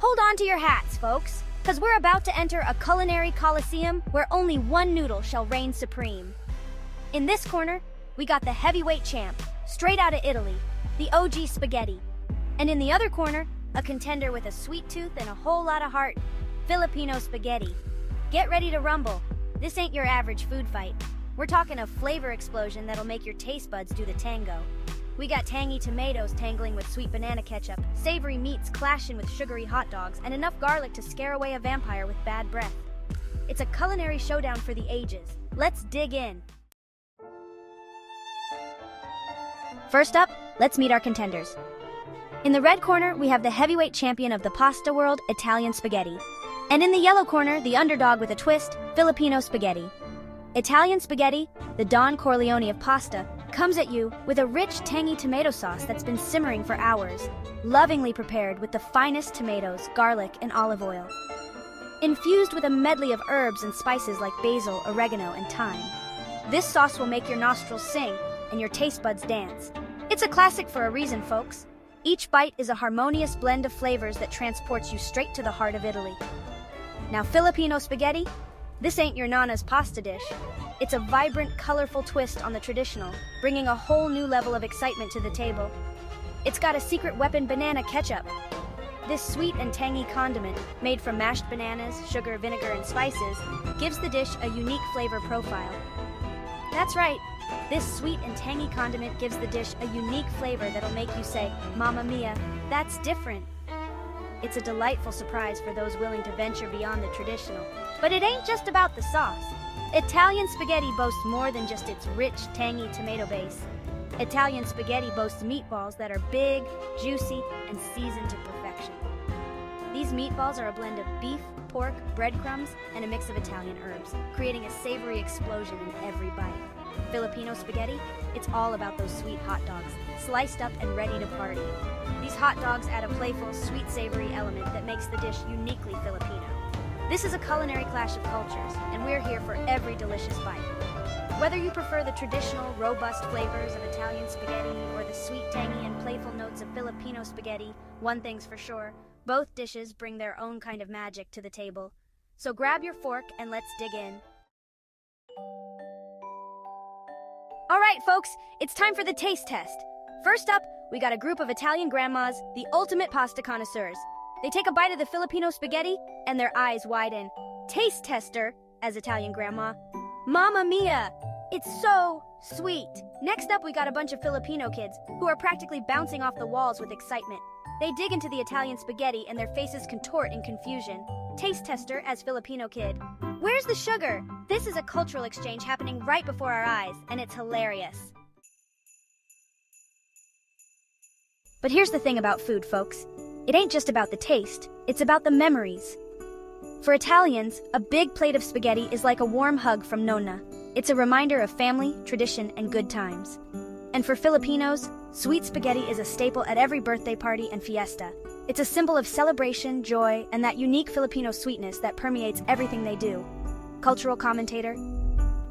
Hold on to your hats, folks, because we're about to enter a culinary coliseum where only one noodle shall reign supreme. In this corner, we got the heavyweight champ, straight out of Italy, the OG spaghetti. And in the other corner, a contender with a sweet tooth and a whole lot of heart, Filipino spaghetti. Get ready to rumble. This ain't your average food fight. We're talking a flavor explosion that'll make your taste buds do the tango. We got tangy tomatoes tangling with sweet banana ketchup, savory meats clashing with sugary hot dogs, and enough garlic to scare away a vampire with bad breath. It's a culinary showdown for the ages. Let's dig in. First up, let's meet our contenders. In the red corner, we have the heavyweight champion of the pasta world, Italian spaghetti. And in the yellow corner, the underdog with a twist, Filipino spaghetti. Italian spaghetti, the Don Corleone of pasta, comes at you with a rich, tangy tomato sauce that's been simmering for hours, lovingly prepared with the finest tomatoes, garlic, and olive oil. Infused with a medley of herbs and spices like basil, oregano, and thyme. This sauce will make your nostrils sing and your taste buds dance. It's a classic for a reason, folks. Each bite is a harmonious blend of flavors that transports you straight to the heart of Italy. Now, Filipino spaghetti? This ain't your nana's pasta dish. It's a vibrant, colorful twist on the traditional, bringing a whole new level of excitement to the table. It's got a secret weapon, banana ketchup. This sweet and tangy condiment, made from mashed bananas, sugar, vinegar, and spices, gives the dish a unique flavor profile. That's right, this sweet and tangy condiment gives the dish a unique flavor that'll make you say, "Mamma mia, that's different." It's a delightful surprise for those willing to venture beyond the traditional. But it ain't just about the sauce. Italian spaghetti boasts more than just its rich, tangy tomato base. Italian spaghetti boasts meatballs that are big, juicy, and seasoned to perfection. These meatballs are a blend of beef, pork, breadcrumbs, and a mix of Italian herbs, creating a savory explosion in every bite. Filipino spaghetti, it's all about those sweet hot dogs, sliced up and ready to party. These hot dogs add a playful, sweet, savory element that makes the dish uniquely Filipino. This is a culinary clash of cultures, and we're here for every delicious bite. Whether you prefer the traditional, robust flavors of Italian spaghetti or the sweet, tangy, and playful notes of Filipino spaghetti, one thing's for sure, both dishes bring their own kind of magic to the table. So grab your fork and let's dig in. All right, folks, it's time for the taste test. First up, we got a group of Italian grandmas, the ultimate pasta connoisseurs. They take a bite of the Filipino spaghetti, and their eyes widen. Taste tester, as Italian grandma. Mamma mia! It's so sweet. Next up, we got a bunch of Filipino kids who are practically bouncing off the walls with excitement. They dig into the Italian spaghetti, and their faces contort in confusion. Taste tester, as Filipino kid. Where's the sugar? This is a cultural exchange happening right before our eyes, and it's hilarious. But here's the thing about food, folks. It ain't just about the taste, it's about the memories. For Italians, a big plate of spaghetti is like a warm hug from Nonna. It's a reminder of family, tradition, and good times. And for Filipinos, sweet spaghetti is a staple at every birthday party and fiesta. It's a symbol of celebration, joy, and that unique Filipino sweetness that permeates everything they do. Cultural commentator.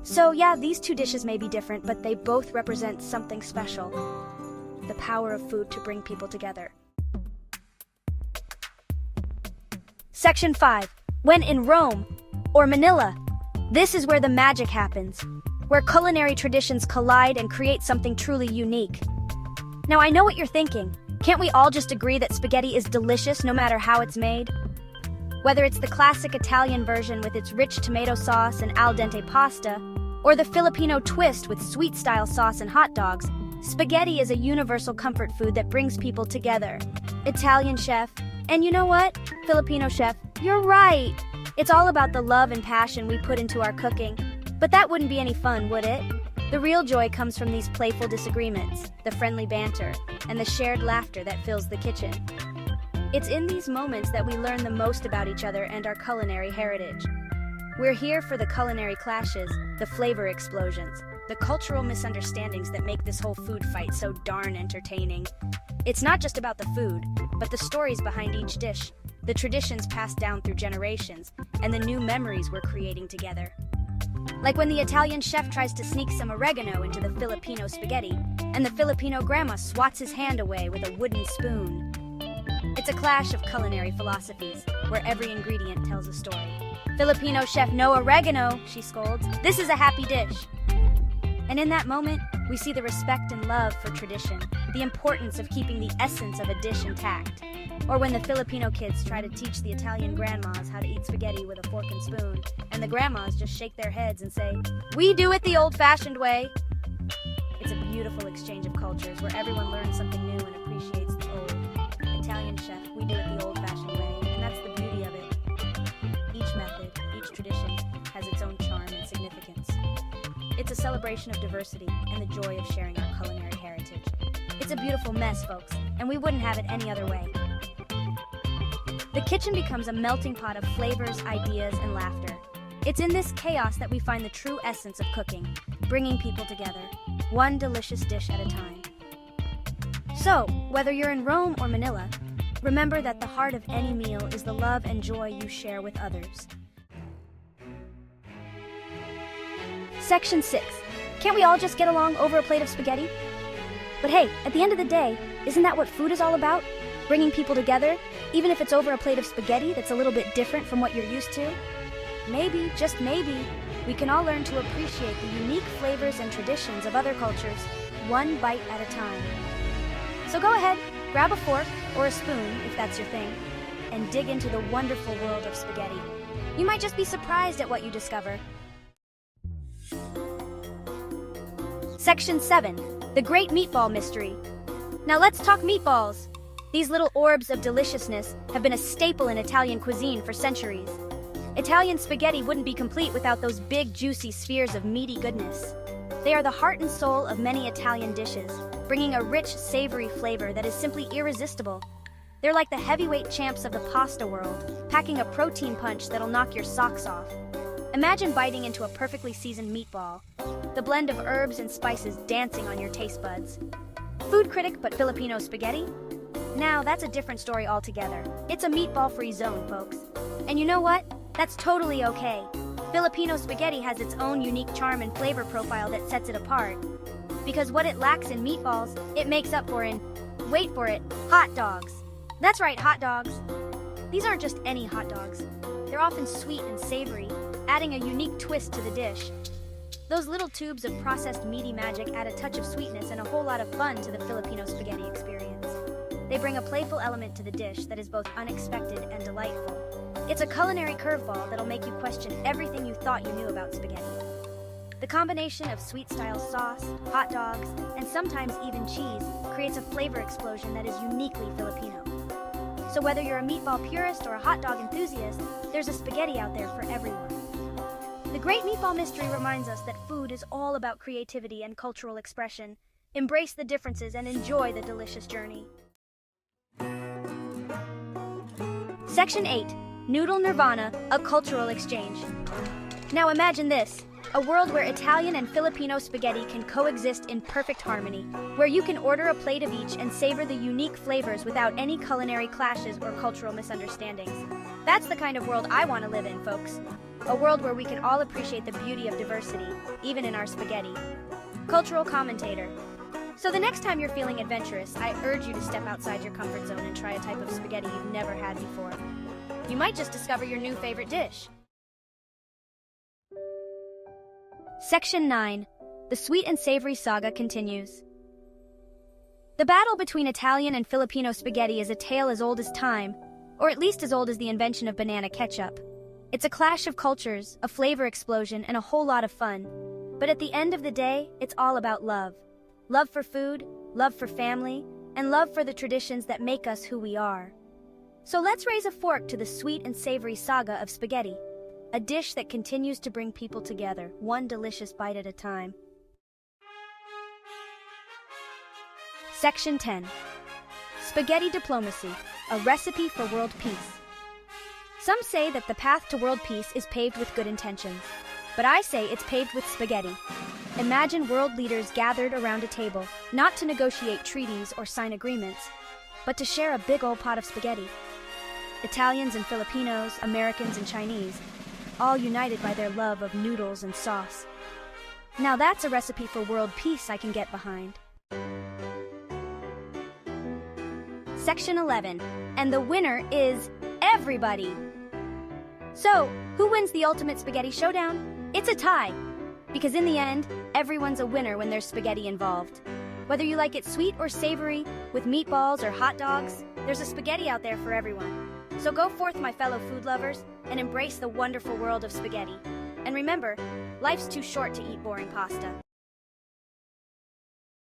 So yeah, these two dishes may be different, but they both represent something special. The power of food to bring people together. Section 5. When in Rome, or Manila. This is where the magic happens, where culinary traditions collide and create something truly unique. Now I know what you're thinking. Can't we all just agree that spaghetti is delicious no matter how it's made? Whether it's the classic Italian version with its rich tomato sauce and al dente pasta, or the Filipino twist with sweet-style sauce and hot dogs, spaghetti is a universal comfort food that brings people together. Italian chef, and you know what? Filipino chef, you're right. It's all about the love and passion we put into our cooking. But that wouldn't be any fun, would it? The real joy comes from these playful disagreements, the friendly banter, and the shared laughter that fills the kitchen. It's in these moments that we learn the most about each other and our culinary heritage. We're here for the culinary clashes, the flavor explosions, the cultural misunderstandings that make this whole food fight so darn entertaining. It's not just about the food, but the stories behind each dish, the traditions passed down through generations, and the new memories we're creating together. Like when the Italian chef tries to sneak some oregano into the Filipino spaghetti, and the Filipino grandma swats his hand away with a wooden spoon. It's a clash of culinary philosophies, where every ingredient tells a story. Filipino chef no oregano, she scolds. This is a happy dish. And in that moment, we see the respect and love for tradition, the importance of keeping the essence of a dish intact. Or when the Filipino kids try to teach the Italian grandmas how to eat spaghetti with a fork and spoon, and the grandmas just shake their heads and say, "We do it the old-fashioned way." It's a beautiful exchange of cultures where everyone learns something new and appreciates the old. Italian chef, we do it the old-fashioned way, and that's the beauty of it. Each method, each tradition has its own charm and significance. It's a celebration of diversity and the joy of sharing our culinary heritage. It's a beautiful mess, folks, and we wouldn't have it any other way. The kitchen becomes a melting pot of flavors, ideas, and laughter. It's in this chaos that we find the true essence of cooking, bringing people together, one delicious dish at a time. So, whether you're in Rome or Manila, remember that the heart of any meal is the love and joy you share with others. Section 6. Can't we all just get along over a plate of spaghetti? But hey, at the end of the day, isn't that what food is all about? Bringing people together, even if it's over a plate of spaghetti that's a little bit different from what you're used to? Maybe, just maybe, we can all learn to appreciate the unique flavors and traditions of other cultures, one bite at a time. So go ahead, grab a fork or a spoon, if that's your thing, and dig into the wonderful world of spaghetti. You might just be surprised at what you discover. Section 7. The Great Meatball Mystery. Now let's talk meatballs. These little orbs of deliciousness have been a staple in Italian cuisine for centuries. Italian spaghetti wouldn't be complete without those big, juicy spheres of meaty goodness. They are the heart and soul of many Italian dishes, bringing a rich, savory flavor that is simply irresistible. They're like the heavyweight champs of the pasta world, packing a protein punch that'll knock your socks off. Imagine biting into a perfectly seasoned meatball, the blend of herbs and spices dancing on your taste buds. Food critic but Filipino spaghetti? Now, that's a different story altogether. It's a meatball-free zone, folks. And you know what? That's totally okay. Filipino spaghetti has its own unique charm and flavor profile that sets it apart. Because what it lacks in meatballs, it makes up for in, wait for it, hot dogs. That's right, hot dogs. These aren't just any hot dogs. They're often sweet and savory, adding a unique twist to the dish. Those little tubes of processed meaty magic add a touch of sweetness and a whole lot of fun to the Filipino spaghetti experience. They bring a playful element to the dish that is both unexpected and delightful. It's a culinary curveball that'll make you question everything you thought you knew about spaghetti. The combination of sweet-style sauce, hot dogs, and sometimes even cheese creates a flavor explosion that is uniquely Filipino. So whether you're a meatball purist or a hot dog enthusiast, there's a spaghetti out there for everyone. The Great Meatball Mystery reminds us that food is all about creativity and cultural expression. Embrace the differences and enjoy the delicious journey. Section 8. Noodle Nirvana, a cultural exchange. Now imagine this, a world where Italian and Filipino spaghetti can coexist in perfect harmony, where you can order a plate of each and savor the unique flavors without any culinary clashes or cultural misunderstandings. That's the kind of world I want to live in, folks. A world where we can all appreciate the beauty of diversity, even in our spaghetti. Cultural commentator. So the next time you're feeling adventurous, I urge you to step outside your comfort zone and try a type of spaghetti you've never had before. You might just discover your new favorite dish. Section 9. The sweet and savory saga continues. The battle between Italian and Filipino spaghetti is a tale as old as time, or at least as old as the invention of banana ketchup. It's a clash of cultures, a flavor explosion, and a whole lot of fun. But at the end of the day, it's all about love. Love for food, love for family, and love for the traditions that make us who we are. So let's raise a fork to the sweet and savory saga of spaghetti, a dish that continues to bring people together, one delicious bite at a time. Section 10. Spaghetti Diplomacy, a recipe for world peace. Some say that the path to world peace is paved with good intentions, but I say it's paved with spaghetti. Imagine world leaders gathered around a table, not to negotiate treaties or sign agreements, but to share a big old pot of spaghetti. Italians and Filipinos, Americans and Chinese, all united by their love of noodles and sauce. Now that's a recipe for world peace I can get behind. Section 11. And the winner is everybody. So, who wins the ultimate spaghetti showdown? It's a tie. Because in the end, everyone's a winner when there's spaghetti involved. Whether you like it sweet or savory, with meatballs or hot dogs, there's a spaghetti out there for everyone. So go forth, my fellow food lovers, and embrace the wonderful world of spaghetti. And remember, life's too short to eat boring pasta.